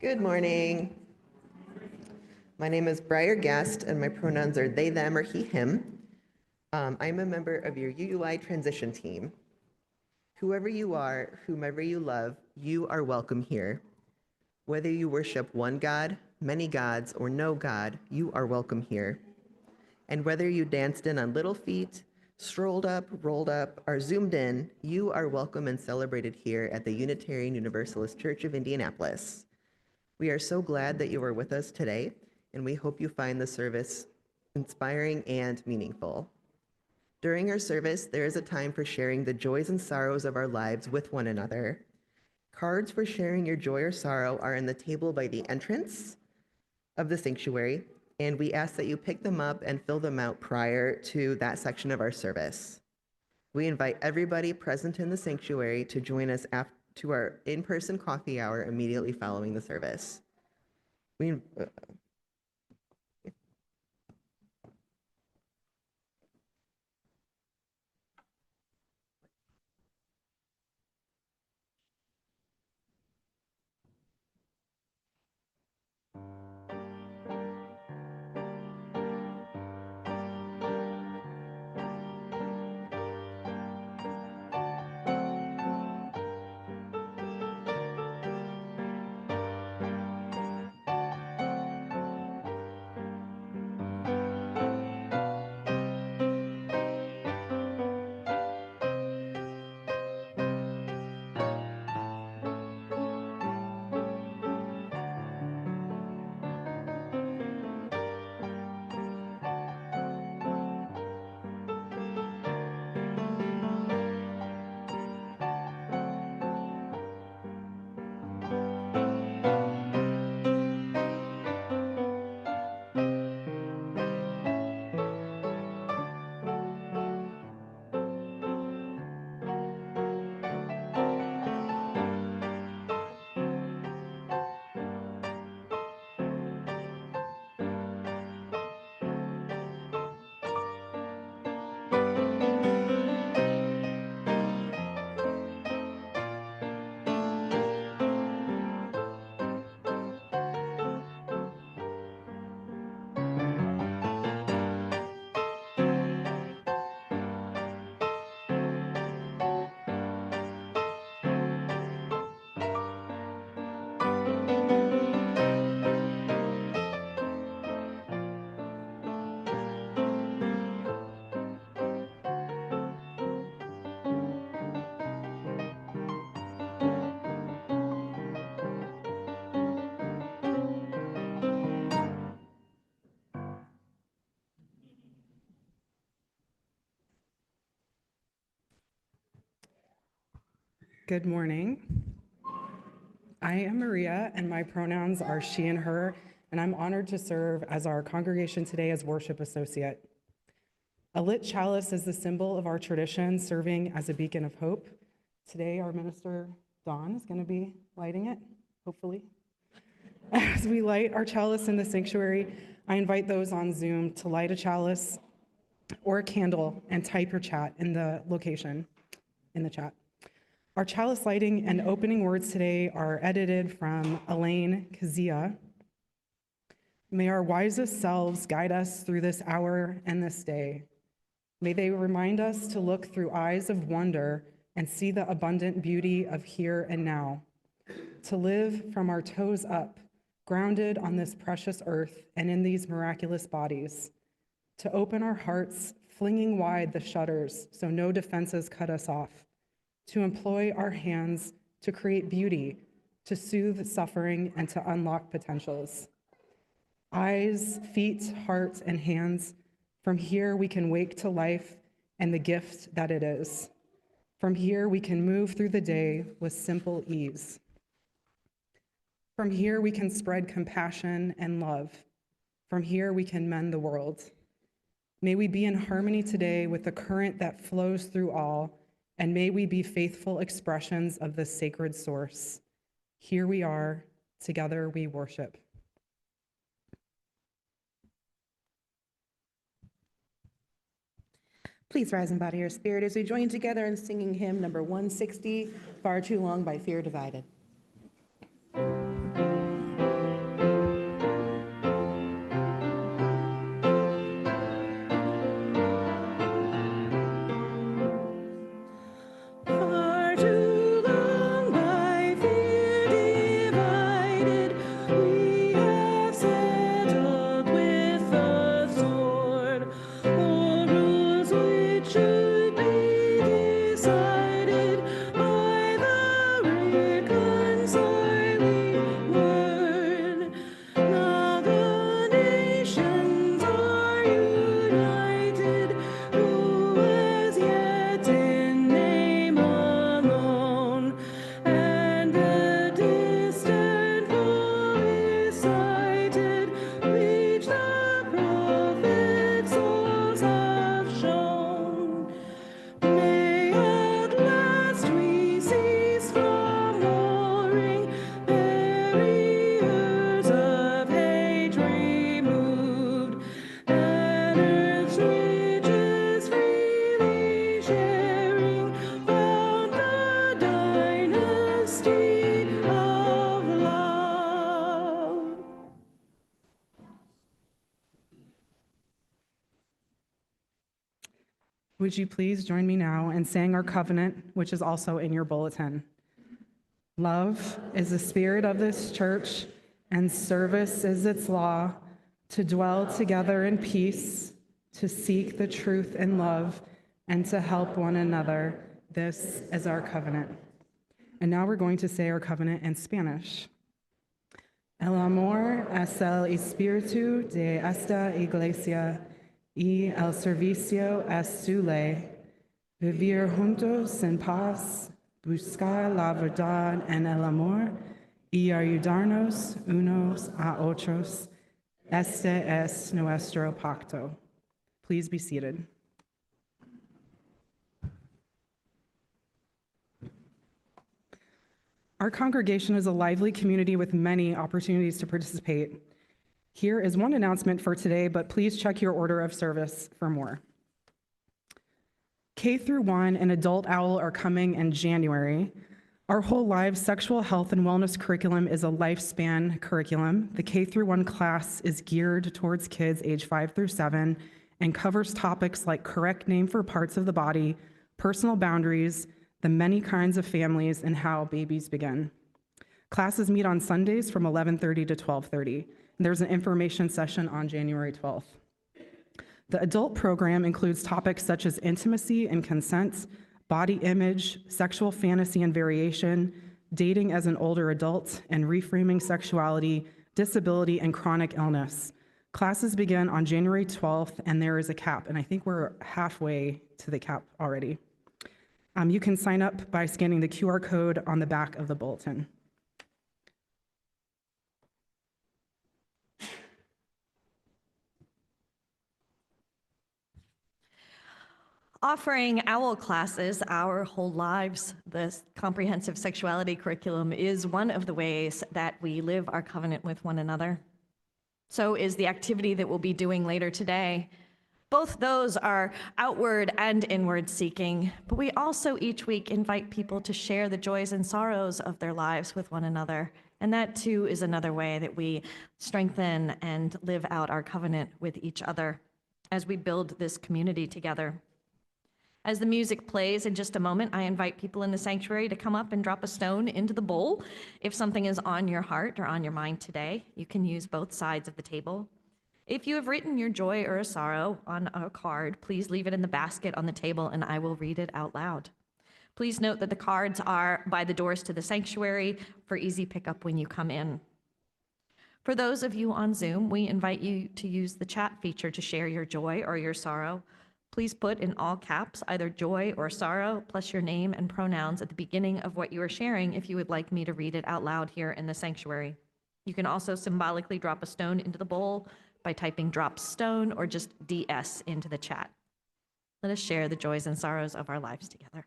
Good morning. My name is Briar Guest, and my pronouns are they, them, or he, him. I'm a member of your UUI transition team. Whoever you are, whomever you love, you are welcome here. Whether you worship one God, many gods, or no God, you are welcome here. And whether you danced in on little feet, strolled up, rolled up, or zoomed in, you are welcome and celebrated here at the Unitarian Universalist Church of Indianapolis. We are so glad that you are with us today, and we hope you find the service inspiring and meaningful. During our service, there is a time for sharing the joys and sorrows of our lives with one another. Cards for sharing your joy or sorrow are on the table by the entrance of the sanctuary, and we ask that you pick them up and fill them out prior to that section of our service. We invite everybody present in the sanctuary to join us to our in-person coffee hour immediately following the service. Good morning. I am Maria, and my pronouns are she and her, and I'm honored to serve as our congregation today as worship associate. A lit chalice is the symbol of our tradition, serving as a beacon of hope. Today, our minister, Dawn, is going to be lighting it, hopefully. As we light our chalice in the sanctuary, I invite those on Zoom to light a chalice or a candle and type your chat in the location in the chat. Our chalice lighting and opening words today are edited from Elaine Kazia. May our wisest selves guide us through this hour and this day. May they remind us to look through eyes of wonder and see the abundant beauty of here and now. To live from our toes up, grounded on this precious earth and in these miraculous bodies. To open our hearts, flinging wide the shutters so no defenses cut us off. To employ our hands to create beauty, to soothe suffering, and to unlock potentials. Eyes, feet, heart, and hands, from here we can wake to life and the gift that it is. From here we can move through the day with simple ease. From here we can spread compassion and love. From here we can mend the world. May we be in harmony today with the current that flows through all, and may we be faithful expressions of this sacred source. Here we are, together we worship. Please rise and bow to your spirit as we join together in singing hymn number 160, Far Too Long by Fear Divided. Would you please join me now in saying our covenant, which is also in your bulletin? Love is the spirit of this church, and service is its law, to dwell together in peace, to seek the truth in love, and to help one another. This is our covenant. And now we're going to say our covenant in Spanish. El amor es el espíritu de esta iglesia y el servicio es su ley. Vivir juntos en paz, buscar la verdad en el amor y ayudarnos unos a otros. Este es nuestro pacto. Please be seated. Our congregation is a lively community with many opportunities to participate. Here is one announcement for today, but please check your order of service for more. K through 1 and Adult OWL are coming in January. Our Whole Lives Sexual Health and Wellness curriculum is a lifespan curriculum. The K through 1 class is geared towards kids age 5 through 7 and covers topics like correct name for parts of the body, personal boundaries, the many kinds of families, and how babies begin. Classes meet on Sundays from 11:30 to 12:30. There's an information session on January 12th. The adult program includes topics such as intimacy and consent, body image, sexual fantasy and variation, dating as an older adult, and reframing sexuality, disability, and chronic illness. Classes begin on January 12th, and there is a cap, and I think we're halfway to the cap already. You can sign up by scanning the QR code on the back of the bulletin. Offering OWL classes, Our Whole Lives, the comprehensive sexuality curriculum, is one of the ways that we live our covenant with one another. So is the activity that we'll be doing later today. Both those are outward and inward seeking, but we also each week invite people to share the joys and sorrows of their lives with one another. And that too is another way that we strengthen and live out our covenant with each other as we build this community together. As the music plays in just a moment, I invite people in the sanctuary to come up and drop a stone into the bowl. If something is on your heart or on your mind today, you can use both sides of the table. If you have written your joy or a sorrow on a card, please leave it in the basket on the table and I will read it out loud. Please note that the cards are by the doors to the sanctuary for easy pickup when you come in. For those of you on Zoom, we invite you to use the chat feature to share your joy or your sorrow. Please put in all caps either joy or sorrow plus your name and pronouns at the beginning of what you are sharing if you would like me to read it out loud here in the sanctuary. You can also symbolically drop a stone into the bowl by typing drop stone or just DS into the chat. Let us share the joys and sorrows of our lives together.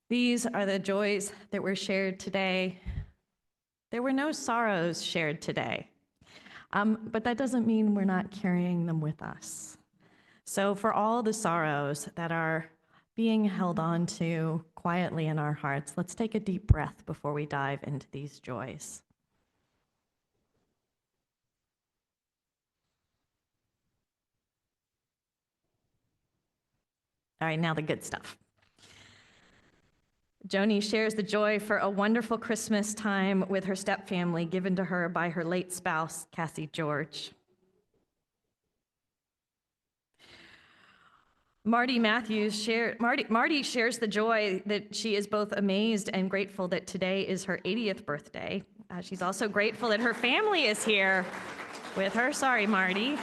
These are the joys that were shared today. There were no sorrows shared today, but that doesn't mean we're not carrying them with us. So for all the sorrows that are being held on to quietly in our hearts, let's take a deep breath before we dive into these joys. All right, now the good stuff. Joni shares the joy for a wonderful Christmas time with her stepfamily given to her by her late spouse, Cassie George. Marty shares the joy that she is both amazed and grateful that today is her 80th birthday. She's also grateful that her family is here with her. Sorry, Marty.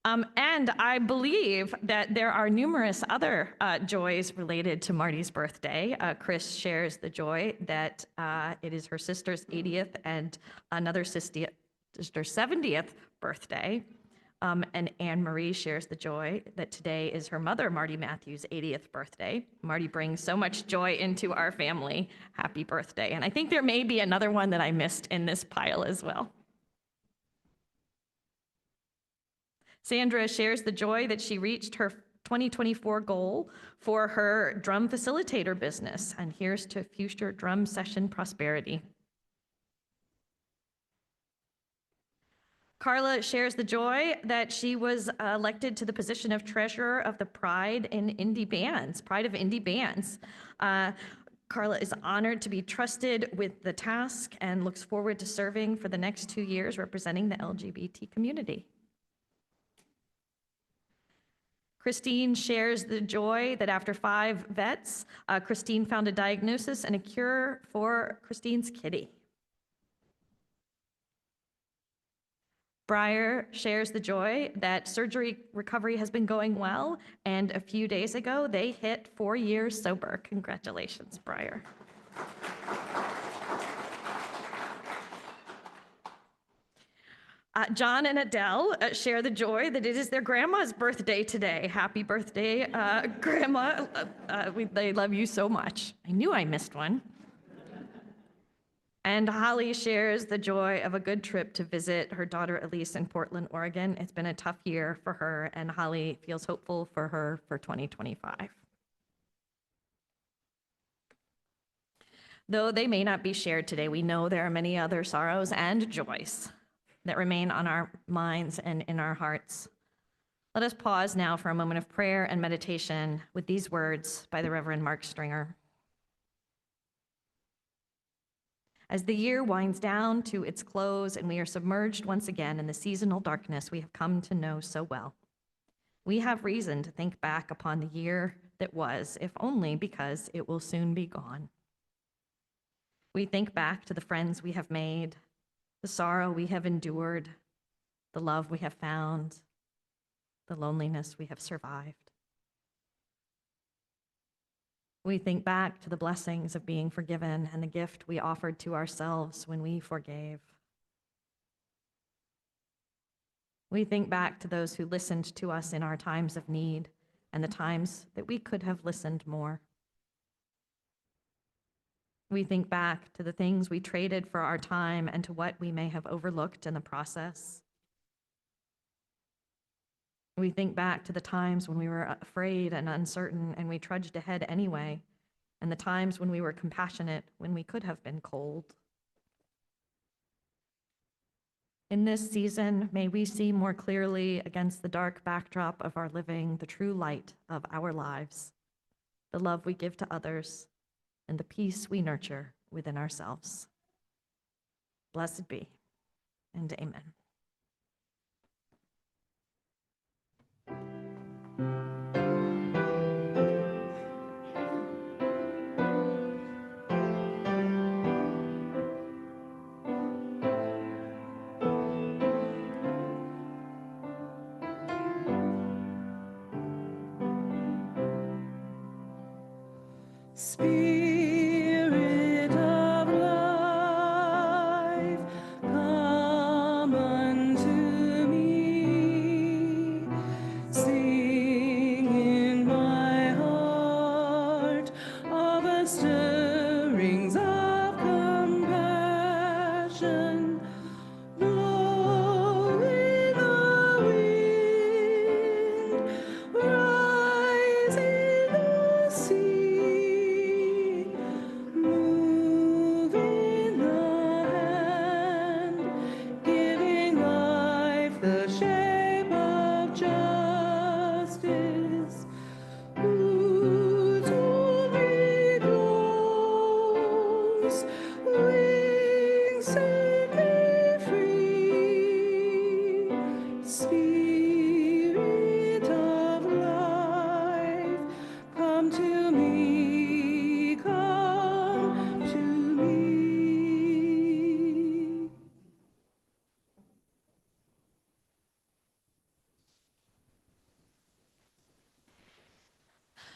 And I believe that there are numerous other joys related to Marty's birthday. Chris shares the joy that it is her sister's 80th and another sister's 70th birthday. And Anne Marie shares the joy that today is her mother, Marty Matthews' 80th birthday. Marty brings so much joy into our family. Happy birthday. And I think there may be another one that I missed in this pile as well. Sandra shares the joy that she reached her 2024 goal for her drum facilitator business, and here's to future drum session prosperity. Carla shares the joy that she was elected to the position of treasurer of the Pride of Indie Bands. Carla is honored to be trusted with the task and looks forward to serving for the next 2 years representing the LGBT community. Christine shares the joy that after 5 vets, Christine found a diagnosis and a cure for Christine's kitty. Breyer shares the joy that surgery recovery has been going well, and a few days ago, they hit 4 years sober. Congratulations, Breyer. John and Adele share the joy that it is their grandma's birthday today. Happy birthday, Grandma. They love you so much. I knew I missed one. And Holly shares the joy of a good trip to visit her daughter Elise in Portland, Oregon. It's been a tough year for her, and Holly feels hopeful for her for 2025. Though they may not be shared today, we know there are many other sorrows and joys that remain on our minds and in our hearts. Let us pause now for a moment of prayer and meditation with these words by the Reverend Mark Stringer. As the year winds down to its close and we are submerged once again in the seasonal darkness we have come to know so well, we have reason to think back upon the year that was, if only because it will soon be gone. We think back to the friends we have made, the sorrow we have endured, the love we have found, the loneliness we have survived. We think back to the blessings of being forgiven and the gift we offered to ourselves when we forgave. We think back to those who listened to us in our times of need and the times that we could have listened more. We think back to the things we traded for our time and to what we may have overlooked in the process. We think back to the times when we were afraid and uncertain and we trudged ahead anyway, and the times when we were compassionate when we could have been cold. In this season, may we see more clearly against the dark backdrop of our living the true light of our lives, the love we give to others, and the peace we nurture within ourselves. Blessed be, and amen. Spirit of life, come unto me. Sing in my heart.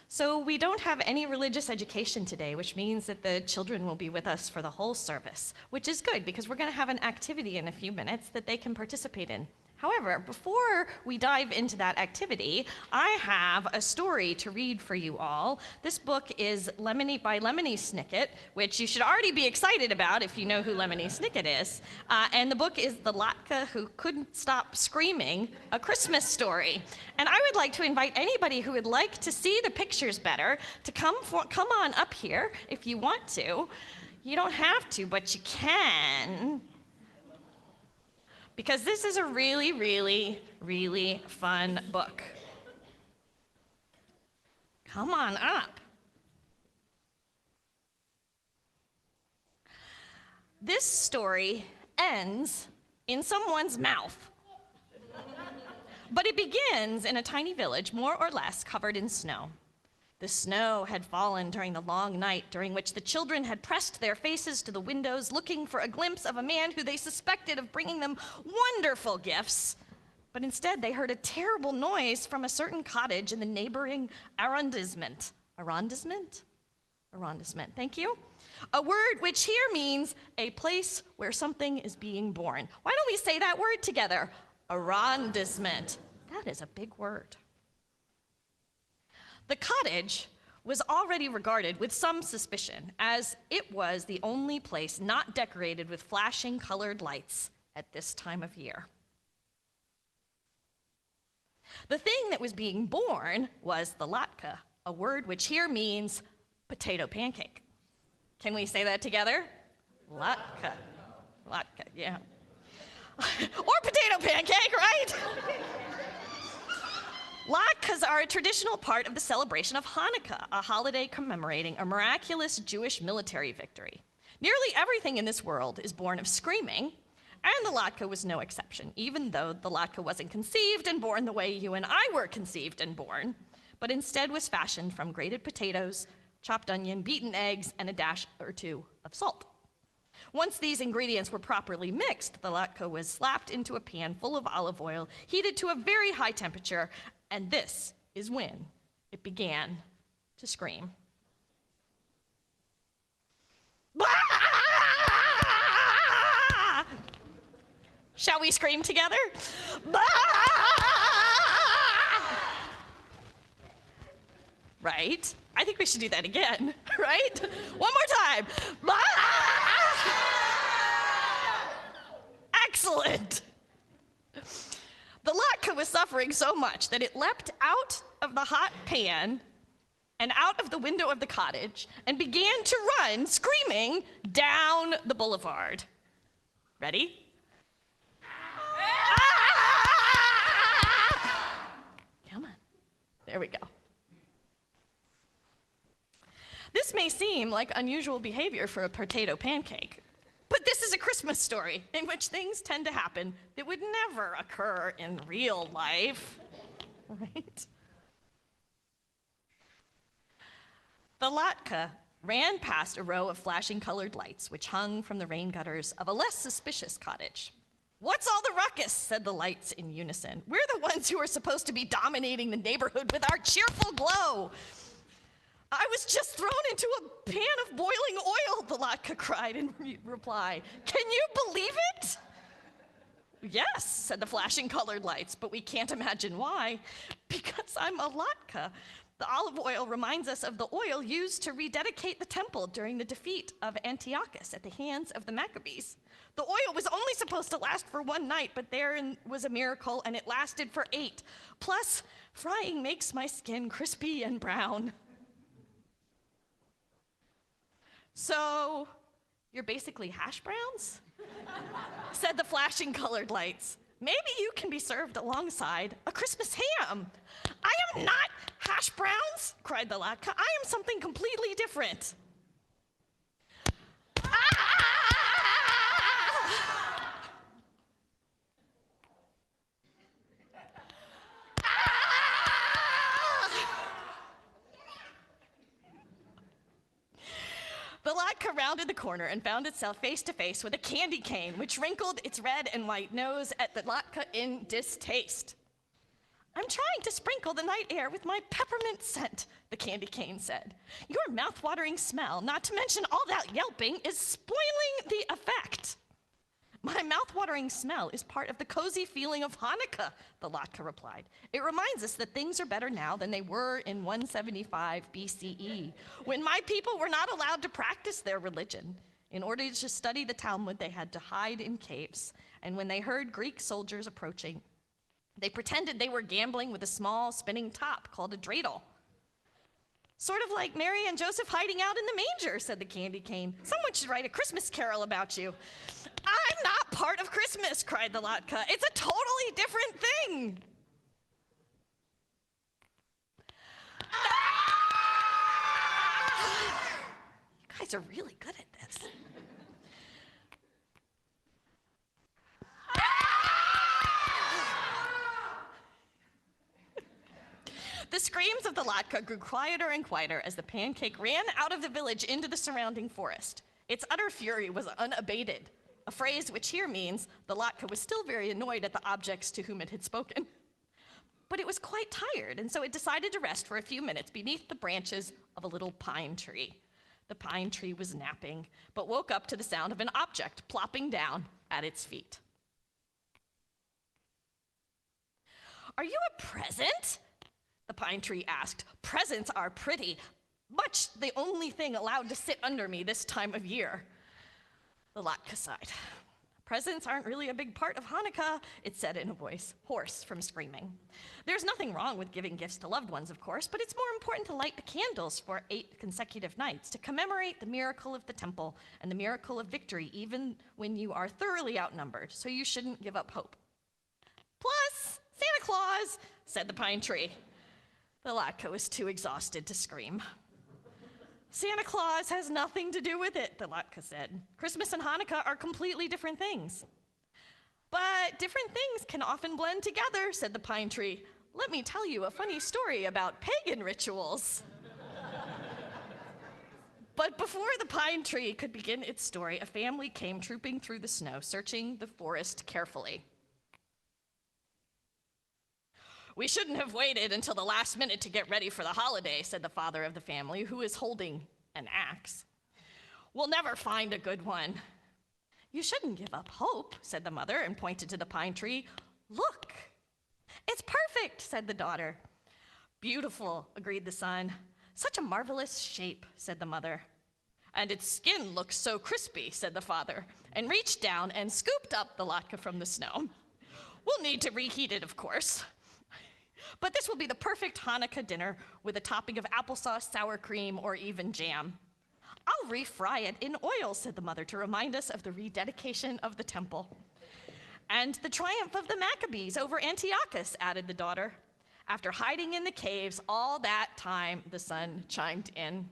So we don't have any religious education today, which means that the children will be with us for the whole service, which is good because we're going to have an activity in a few minutes that they can participate in. However, before we dive into that activity, I have a story to read for you all. This book is by Lemony Snicket, which you should already be excited about if you know who Lemony Snicket is. And the book is The Latka Who Couldn't Stop Screaming, A Christmas Story. And I would like to invite anybody who would like to see the pictures better to come on up here if you want to. You don't have to, but you can. Because this is a really, really, really fun book. Come on up. This story ends in someone's mouth. But it begins in a tiny village, more or less covered in snow. The snow had fallen during the long night, during which the children had pressed their faces to the windows, looking for a glimpse of a man who they suspected of bringing them wonderful gifts. But instead, they heard a terrible noise from a certain cottage in the neighboring arrondissement. Arrondissement? Arrondissement, thank you. A word which here means a place where something is being born. Why don't we say that word together? Arrondissement. That is a big word. The cottage was already regarded with some suspicion, as it was the only place not decorated with flashing colored lights at this time of year. The thing that was being born was the latka, a word which here means potato pancake. Can we say that together? Latka. Latka, yeah. Or potato pancake, right? Latkes are a traditional part of the celebration of Hanukkah, a holiday commemorating a miraculous Jewish military victory. Nearly everything in this world is born of screaming, and the latke was no exception, even though the latke wasn't conceived and born the way you and I were conceived and born, but instead was fashioned from grated potatoes, chopped onion, beaten eggs, and a dash or two of salt. Once these ingredients were properly mixed, the latke was slapped into a pan full of olive oil, heated to a very high temperature, and this is when it began to scream. Shall we scream together? Right? I think we should do that again, right? One more time. Excellent. The latke was suffering so much that it leapt out of the hot pan and out of the window of the cottage and began to run, screaming, down the boulevard. Ready? Come on. There we go. This may seem like unusual behavior for a potato pancake, but this is a Christmas story in which things tend to happen that would never occur in real life, right? The latke ran past a row of flashing colored lights which hung from the rain gutters of a less suspicious cottage. "What's all the ruckus?" said the lights in unison. "We're the ones who are supposed to be dominating the neighborhood with our cheerful glow." "I was just thrown into a pan of boiling oil," the latke cried in reply. "Can you believe it?" "Yes," said the flashing colored lights, "but we can't imagine why." "Because I'm a latke. The olive oil reminds us of the oil used to rededicate the temple during the defeat of Antiochus at the hands of the Maccabees. The oil was only supposed to last for one night, but there was a miracle, and it lasted for 8. Plus, frying makes my skin crispy and brown." "So, you're basically hash browns?" said the flashing colored lights. "Maybe you can be served alongside a Christmas ham." "I am not hash browns," cried the latke. "I am something completely different." The latke rounded the corner and found itself face to face with a candy cane, which wrinkled its red and white nose at the latke in distaste. I'm trying to sprinkle the night air with my peppermint scent, the candy cane said. Your mouth-watering smell, not to mention all that yelping, is spoiling the effect. My mouth-watering smell is part of the cozy feeling of Hanukkah, the Latka replied. It reminds us that things are better now than they were in 175 BCE, when my people were not allowed to practice their religion. In order to study the Talmud, they had to hide in caves, and when they heard Greek soldiers approaching, they pretended they were gambling with a small spinning top called a dreidel. Sort of like Mary and Joseph hiding out in the manger, said the candy cane. Someone should write a Christmas carol about you. I'm not part of Christmas, cried the Latka. It's a totally different thing. You guys are really good at this. The screams of the Latka grew quieter and quieter as the pancake ran out of the village into the surrounding forest. Its utter fury was unabated, a phrase which here means the Latka was still very annoyed at the objects to whom it had spoken. But it was quite tired, and so it decided to rest for a few minutes beneath the branches of a little pine tree. The pine tree was napping, but woke up to the sound of an object plopping down at its feet. Are you a present? The pine tree asked. Presents are pretty, much the only thing allowed to sit under me this time of year. The Latka sighed. Presents aren't really a big part of Hanukkah, it said in a voice hoarse from screaming. There's nothing wrong with giving gifts to loved ones, of course, but it's more important to light the candles for 8 consecutive nights to commemorate the miracle of the temple and the miracle of victory, even when you are thoroughly outnumbered, so you shouldn't give up hope. Plus, Santa Claus, said the pine tree. The Latka was too exhausted to scream. Santa Claus has nothing to do with it, the Latka said. Christmas and Hanukkah are completely different things. But different things can often blend together, said the pine tree. Let me tell you a funny story about pagan rituals. But before the pine tree could begin its story, a family came trooping through the snow, searching the forest carefully. We shouldn't have waited until the last minute to get ready for the holiday, said the father of the family, who is holding an axe. We'll never find a good one. You shouldn't give up hope, said the mother, and pointed to the pine tree. Look, it's perfect, said the daughter. Beautiful, agreed the son. Such a marvelous shape, said the mother. And its skin looks so crispy, said the father, and reached down and scooped up the latke from the snow. We'll need to reheat it, of course. But this will be the perfect Hanukkah dinner with a topping of applesauce, sour cream, or even jam. I'll refry it in oil, said the mother, to remind us of the rededication of the temple. And the triumph of the Maccabees over Antiochus, added the daughter. After hiding in the caves all that time, the son chimed in.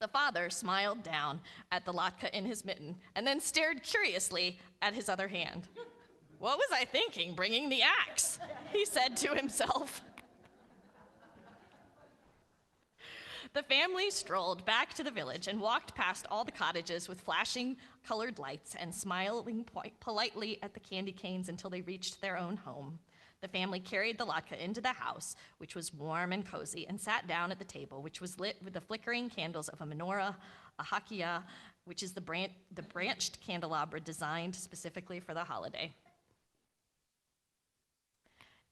The father smiled down at the latke in his mitten and then stared curiously at his other hand. What was I thinking, bringing the axe? He said to himself. The family strolled back to the village and walked past all the cottages with flashing colored lights and smiling politely at the candy canes until they reached their own home. The family carried the latke into the house, which was warm and cozy, and sat down at the table, which was lit with the flickering candles of a menorah, a hakiah, which is the branched candelabra designed specifically for the holiday.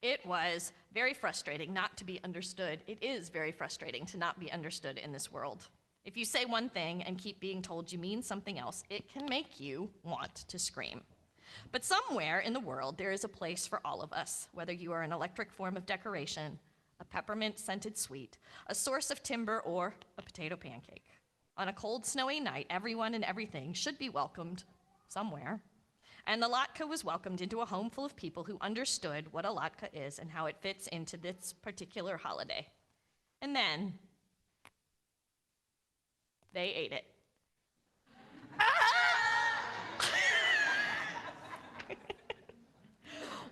It was very frustrating not to be understood. It is very frustrating to not be understood in this world. If you say one thing and keep being told you mean something else, it can make you want to scream. But somewhere in the world, there is a place for all of us, whether you are an electric form of decoration, a peppermint-scented sweet, a source of timber, or a potato pancake. On a cold, snowy night, everyone and everything should be welcomed somewhere. And the latke was welcomed into a home full of people who understood what a latke is and how it fits into this particular holiday. And then they ate it.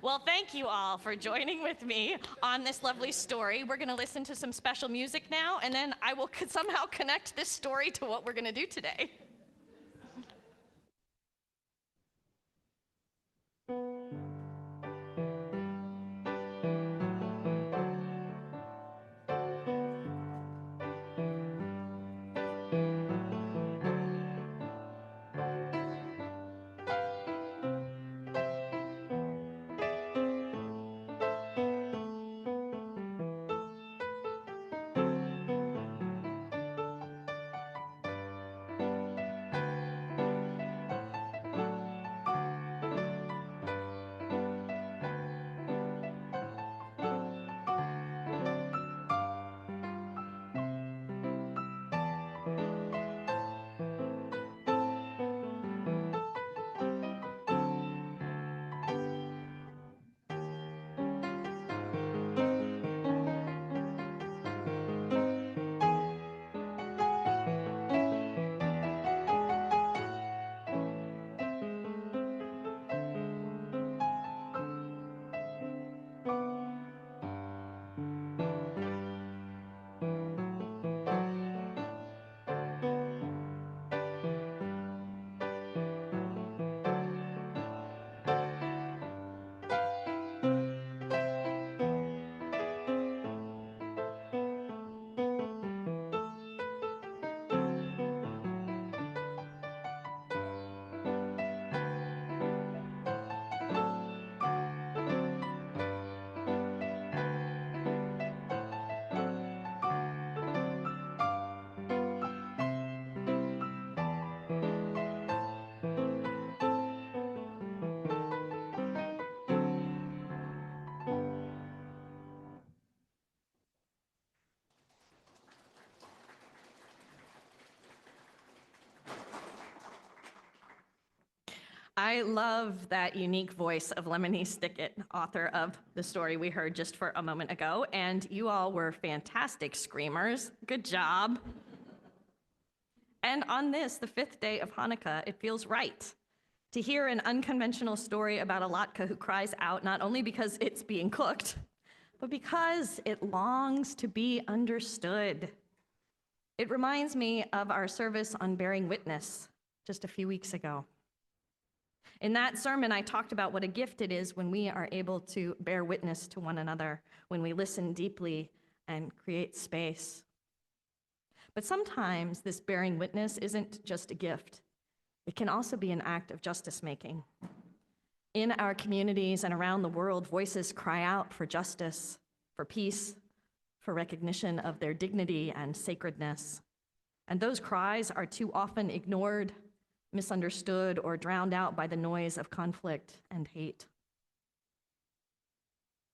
Well, thank you all for joining with me on this lovely story. We're going to listen to some special music now, and then I will somehow connect this story to what we're going to do today. I love that unique voice of Lemony Stickett, author of the story we heard just for a moment ago, and you all were fantastic screamers. Good job. And on this, the 5th day of Hanukkah, it feels right to hear an unconventional story about a latke who cries out not only because it's being cooked, but because it longs to be understood. It reminds me of our service on bearing witness just a few weeks ago. In that sermon, I talked about what a gift it is when we are able to bear witness to one another, when we listen deeply and create space. But sometimes this bearing witness isn't just a gift. It can also be an act of justice making. In our communities and around the world, voices cry out for justice, for peace, for recognition of their dignity and sacredness. And those cries are too often ignored, misunderstood, or drowned out by the noise of conflict and hate.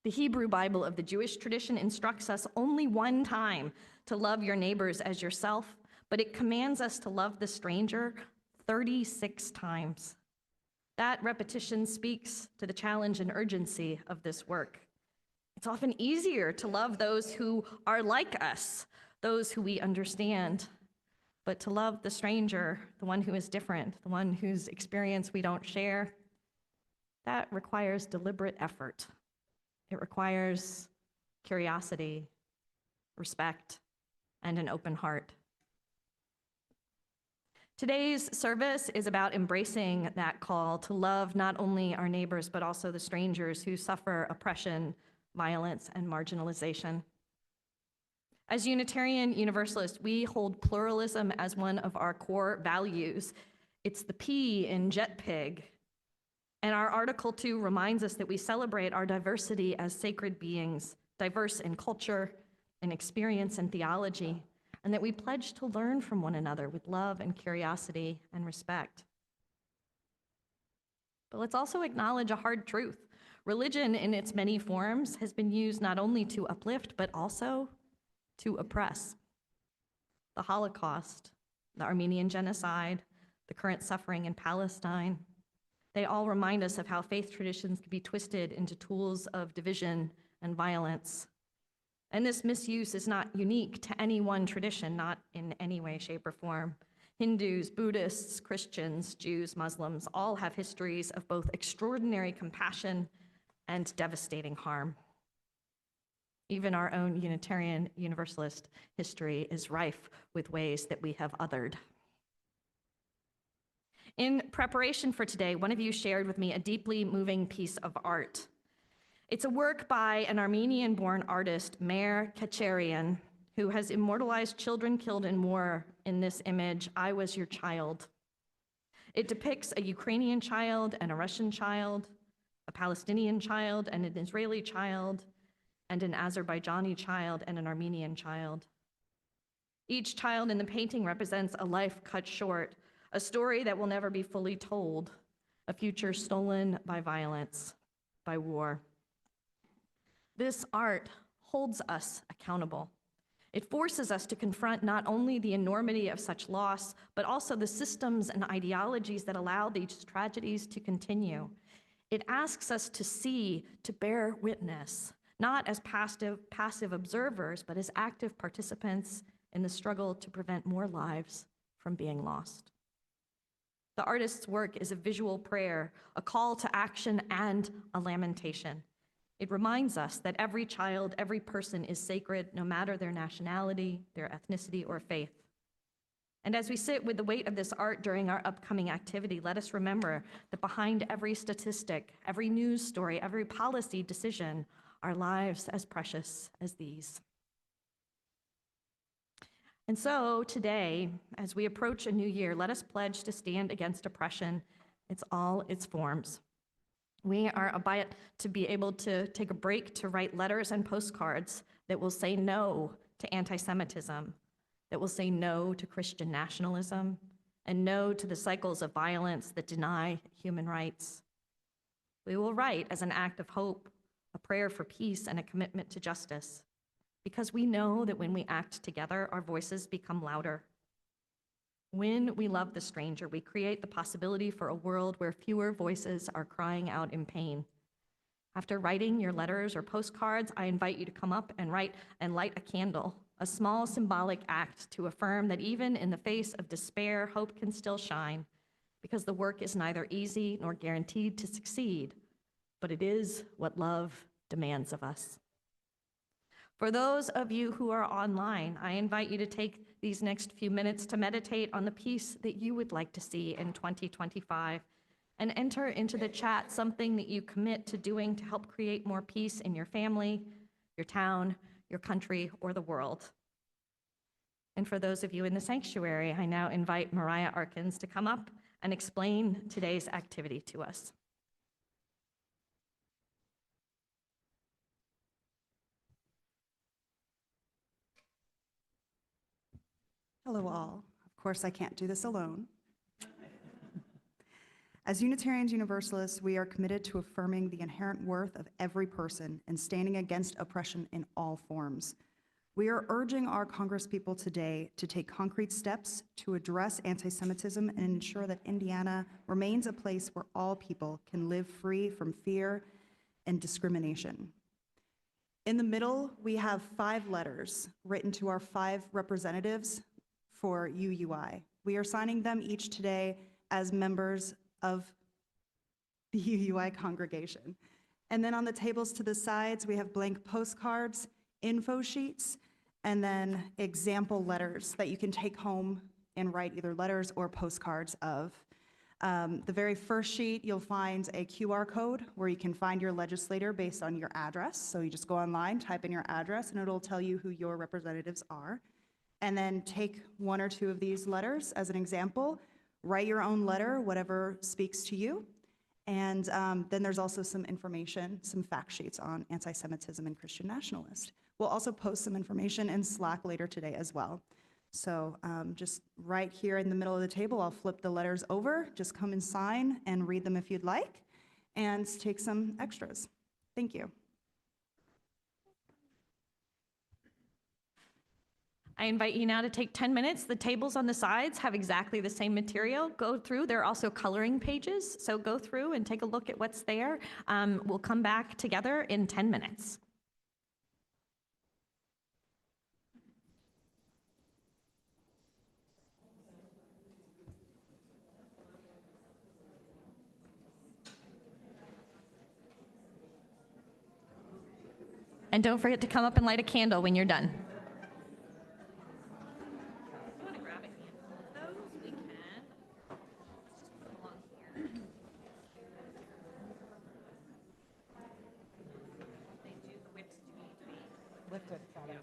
The Hebrew Bible of the Jewish tradition instructs us only one time to love your neighbors as yourself, but it commands us to love the stranger 36 times. That repetition speaks to the challenge and urgency of this work. It's often easier to love those who are like us, those who we understand. But to love the stranger, the one who is different, the one whose experience we don't share, that requires deliberate effort. It requires curiosity, respect, and an open heart. Today's service is about embracing that call to love not only our neighbors, but also the strangers who suffer oppression, violence, and marginalization. As Unitarian Universalists, we hold pluralism as one of our core values. It's the P in JetPig. And our Article 2 reminds us that we celebrate our diversity as sacred beings, diverse in culture, in experience, and theology, and that we pledge to learn from one another with love and curiosity and respect. But let's also acknowledge a hard truth. Religion in its many forms has been used not only to uplift, but also to oppress. The Holocaust, the Armenian genocide, the current suffering in Palestine, they all remind us of how faith traditions can be twisted into tools of division and violence. And this misuse is not unique to any one tradition, not in any way, shape, or form. Hindus, Buddhists, Christians, Jews, Muslims all have histories of both extraordinary compassion and devastating harm. Even our own Unitarian Universalist history is rife with ways that we have othered. In preparation for today, one of you shared with me a deeply moving piece of art. It's a work by an Armenian-born artist, Meir Kacharian, who has immortalized children killed in war in this image, "I Was Your Child." It depicts a Ukrainian child and a Russian child, a Palestinian child and an Israeli child, and an Azerbaijani child and an Armenian child. Each child in the painting represents a life cut short, a story that will never be fully told, a future stolen by violence, by war. This art holds us accountable. It forces us to confront not only the enormity of such loss, but also the systems and ideologies that allow these tragedies to continue. It asks us to see, to bear witness, not as passive observers, but as active participants in the struggle to prevent more lives from being lost. The artist's work is a visual prayer, a call to action, and a lamentation. It reminds us that every child, every person is sacred, no matter their nationality, their ethnicity, or faith. And as we sit with the weight of this art during our upcoming activity, let us remember that behind every statistic, every news story, every policy decision, are lives as precious as these. And so today, as we approach a new year, let us pledge to stand against oppression, all its forms. We are about to be able to take a break to write letters and postcards that will say no to anti-Semitism, that will say no to Christian nationalism, and no to the cycles of violence that deny human rights. We will write as an act of hope, a prayer for peace, and a commitment to justice, because we know that when we act together, our voices become louder. When we love the stranger, we create the possibility for a world where fewer voices are crying out in pain. After writing your letters or postcards, I invite you to come up and write and light a candle, a small symbolic act to affirm that even in the face of despair, hope can still shine, because the work is neither easy nor guaranteed to succeed, but it is what love demands of us. For those of you who are online, I invite you to take these next few minutes to meditate on the peace that you would like to see in 2025 and enter into the chat something that you commit to doing to help create more peace in your family, your town, your country, or the world. And for those of you in the sanctuary, I now invite Mariah Arkins to come up and explain today's activity to us. Hello, all. Of course, I can't do this alone. As Unitarians Universalists, we are committed to affirming the inherent worth of every person and standing against oppression in all forms. We are urging our Congresspeople today to take concrete steps to address anti-Semitism and ensure that Indiana remains a place where all people can live free from fear and discrimination. In the middle, we have 5 letters written to our 5 representatives for UUI. We are signing them each today as members of the UUI congregation. And then on the tables to the sides, we have blank postcards, info sheets, and then example letters that you can take home and write either letters or postcards of. The very first sheet, you'll find a QR code where you can find your legislator based on your address. So you just go online, type in your address, and it'll tell you who your representatives are. And then take 1 or 2 of these letters as an example, write your own letter, whatever speaks to you. And then there's also some information, some fact sheets on anti-Semitism and Christian nationalist. We'll also post some information in Slack later today as well. So just right here in the middle of the table, I'll flip the letters over. Just come and sign and read them if you'd like, and take some extras. Thank you. I invite you now to take 10 minutes. The tables on the sides have exactly the same material. Go through. There are also coloring pages, so go through and take a look at what's there. We'll come back together in 10 minutes. And don't forget to come up and light a candle when you're done. Lifted, got it.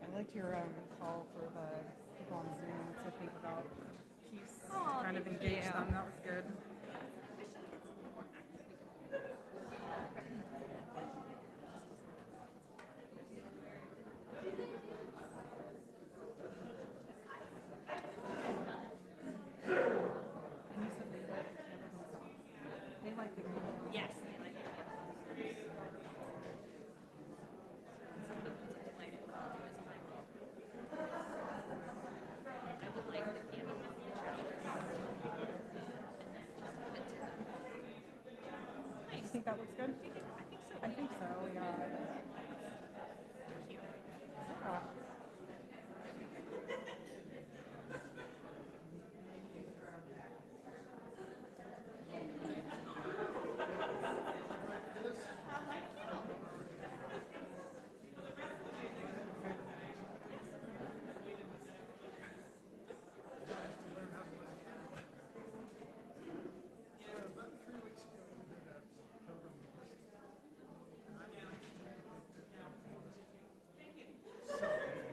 I liked your call for the people on Zoom to think about peace, Oh, kind of thank engage you. them. That was good. Yes. You think that looks good? I think so, yeah. Yeah.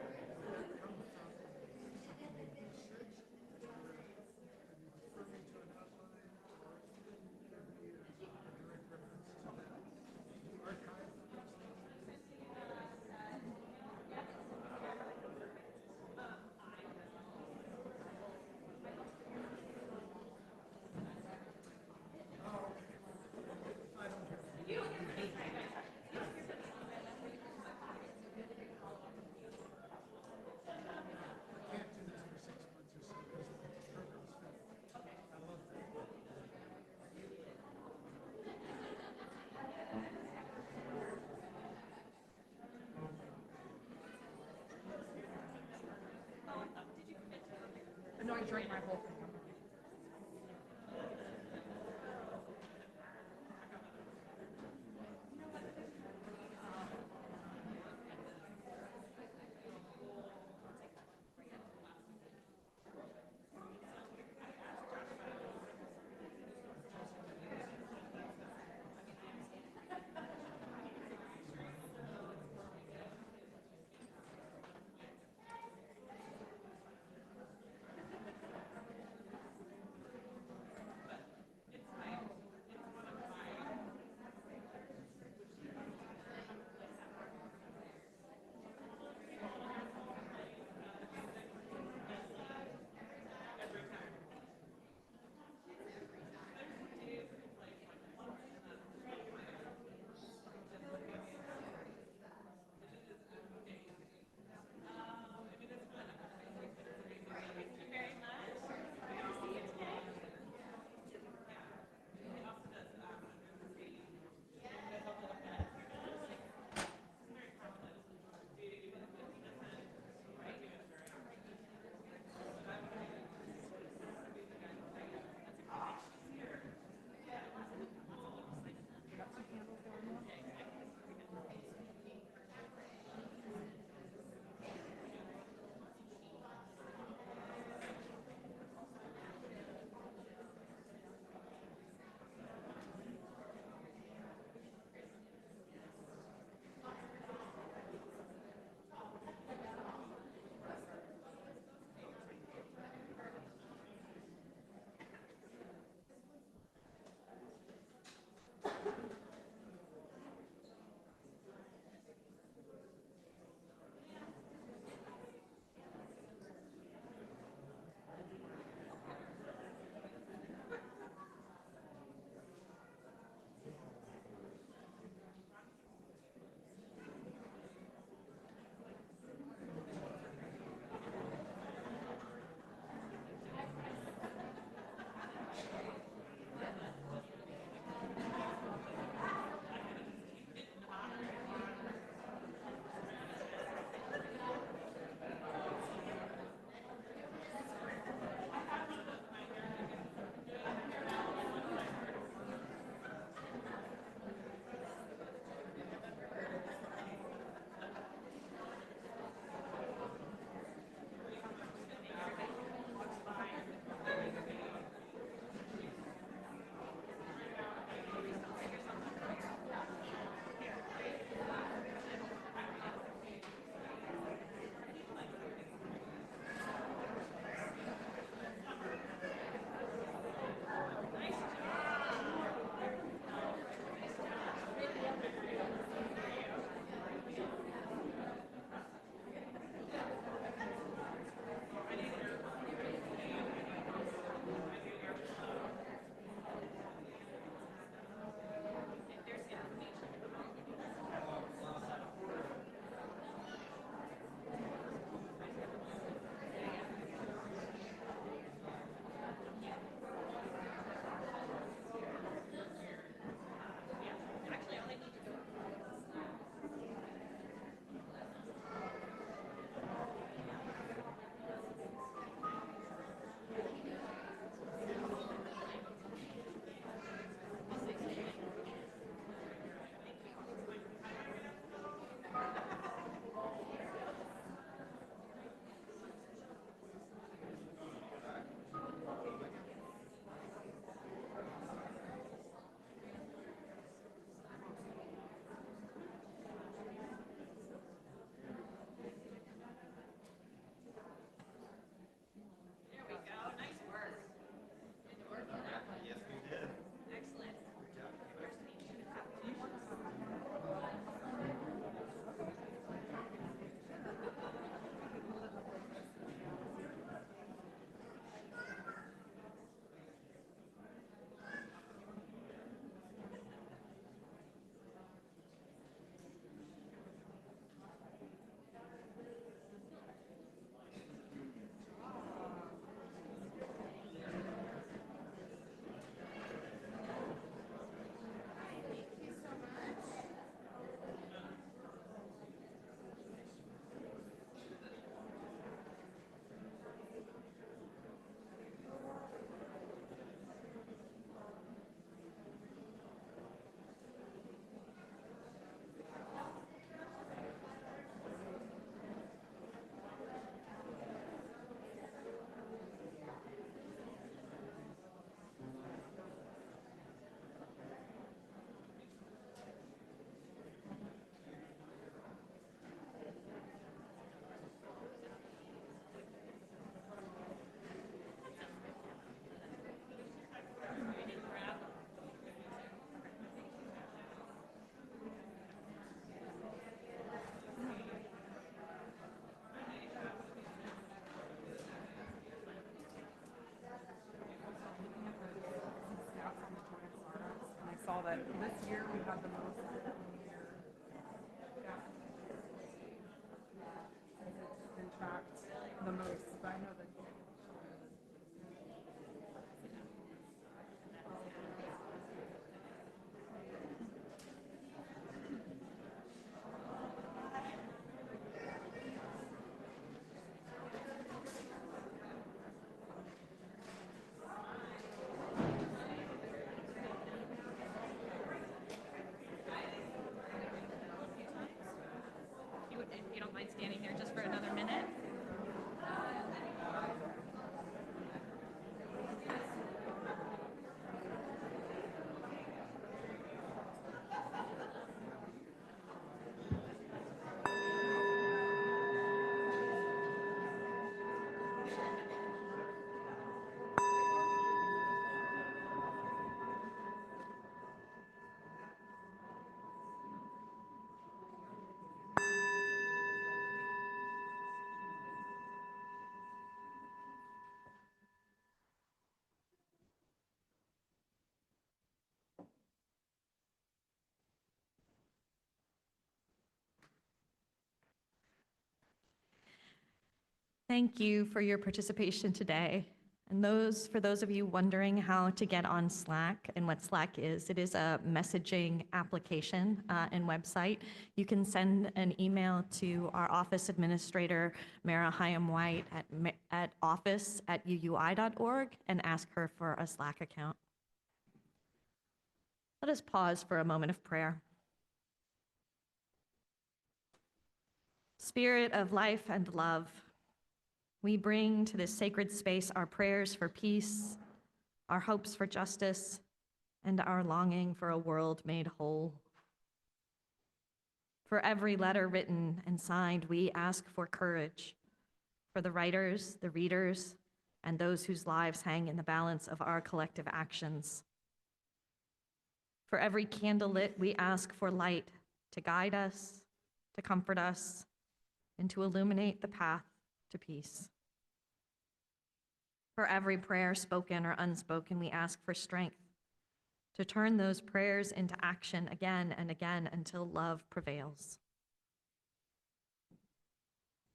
So I drank my whole thing. saw that this year we had the most been tracked the most, but I know that. If you don't mind standing there just for another minute. Thank you for your participation today. And for those of you wondering how to get on Slack and what Slack is, it is a messaging application and website. You can send an email to our office administrator, Mara Hyam-White, at office@uui.org and ask her for a Slack account. Let us pause for a moment of prayer. Spirit of life and love, we bring to this sacred space our prayers for peace, our hopes for justice, and our longing for a world made whole. For every letter written and signed, we ask for courage for the writers, the readers, and those whose lives hang in the balance of our collective actions. For every candle lit, we ask for light to guide us, to comfort us, and to illuminate the path to peace. For every prayer spoken or unspoken, we ask for strength to turn those prayers into action again and again until love prevails.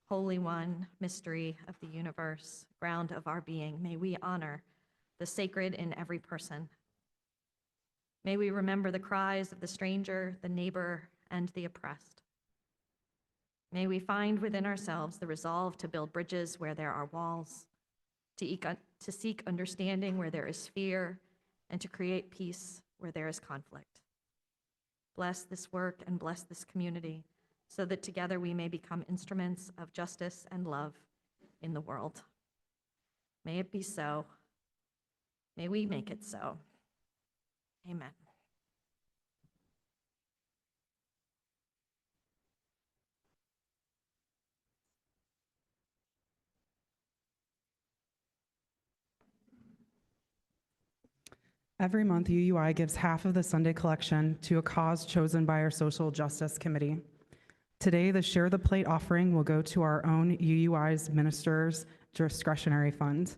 Holy One, mystery of the universe, ground of our being, may we honor the sacred in every person. May we remember the cries of the stranger, the neighbor, and the oppressed. May we find within ourselves the resolve to build bridges where there are walls, to seek understanding where there is fear, and to create peace where there is conflict. Bless this work and bless this community so that together we may become instruments of justice and love in the world. May it be so. May we make it so. Amen. Every month, UUI gives half of the Sunday collection to a cause chosen by our Social Justice Committee. Today, the Share the Plate offering will go to our own UUI's Ministers Discretionary Fund.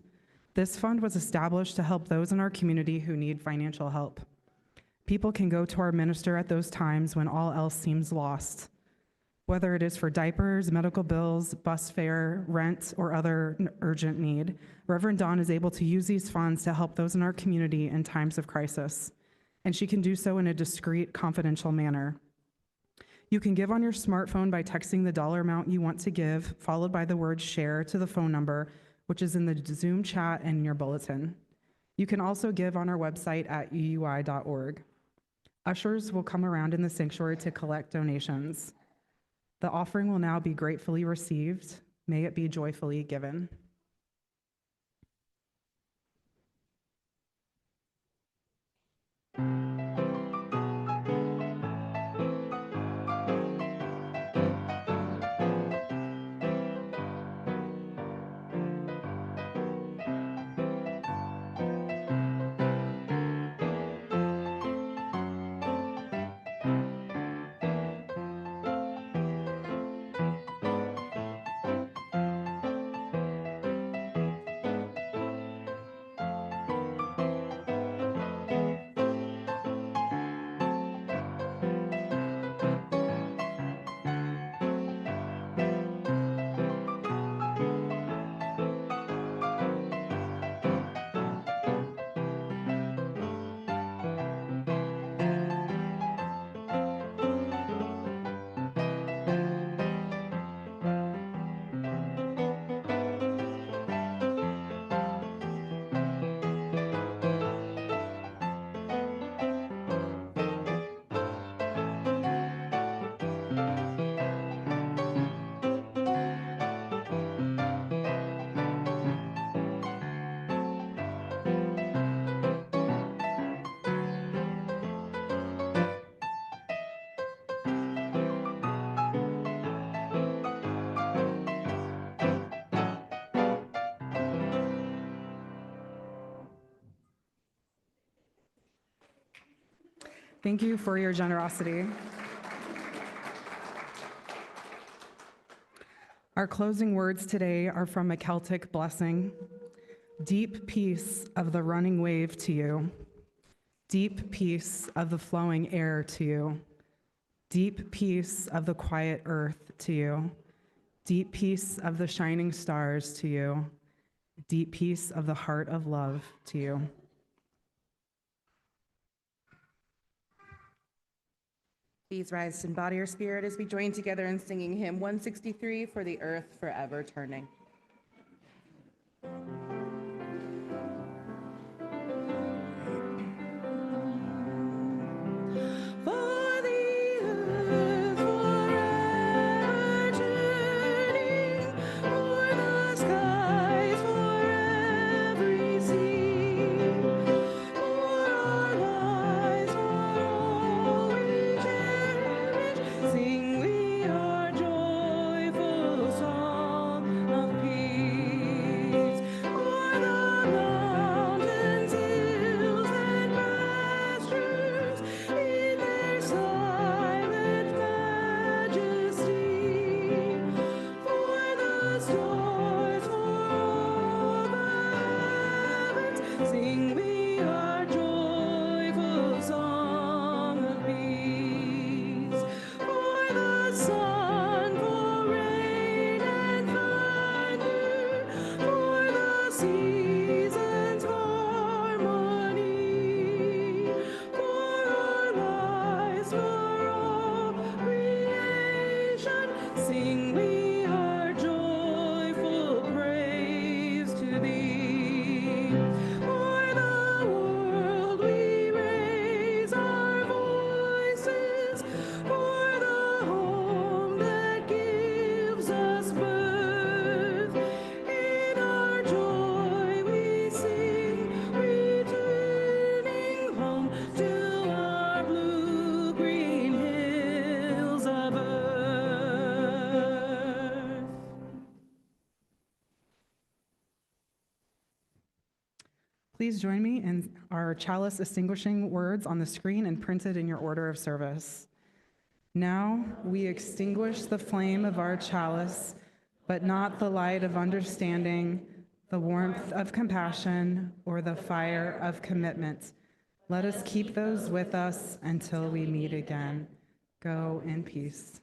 This fund was established to help those in our community who need financial help. People can go to our minister at those times when all else seems lost. Whether it is for diapers, medical bills, bus fare, rent, or other urgent need, Reverend Dawn is able to use these funds to help those in our community in times of crisis, and she can do so in a discreet, confidential manner. You can give on your smartphone by texting the dollar amount you want to give, followed by the word share to the phone number, which is in the Zoom chat and in your bulletin. You can also give on our website at uui.org. Ushers will come around in the sanctuary to collect donations. The offering will now be gratefully received. May it be joyfully given. Thank you for your generosity. Our closing words today are from a Celtic blessing. Deep peace of the running wave to you. Deep peace of the flowing air to you. Deep peace of the quiet earth to you. Deep peace of the shining stars to you. Deep peace of the heart of love to you. Please rise in body or spirit as we join together in singing hymn 163, For the Earth Forever Turning. For the earth forever turning, for the skies for every sea, for our lives, for all we cherish, sing we our joyful song of peace. For the mountains, hills, and pastures, in their silent majesty, for the stars, for all the heavens, sing we our joyful song of peace. For the sun, for rain and thunder, for the seasons' harmony, for our lives, for all creation, sing we our joyful praise to thee. For the world we raise our voices, for the home that gives us birth. In our joy we sing, returning home to our blue-green hills of earth. Please join me in our chalice extinguishing words on the screen and printed in your order of service. Now we extinguish the flame of our chalice, but not the light of understanding, the warmth of compassion, or the fire of commitment. Let us keep those with us until we meet again. Go in peace.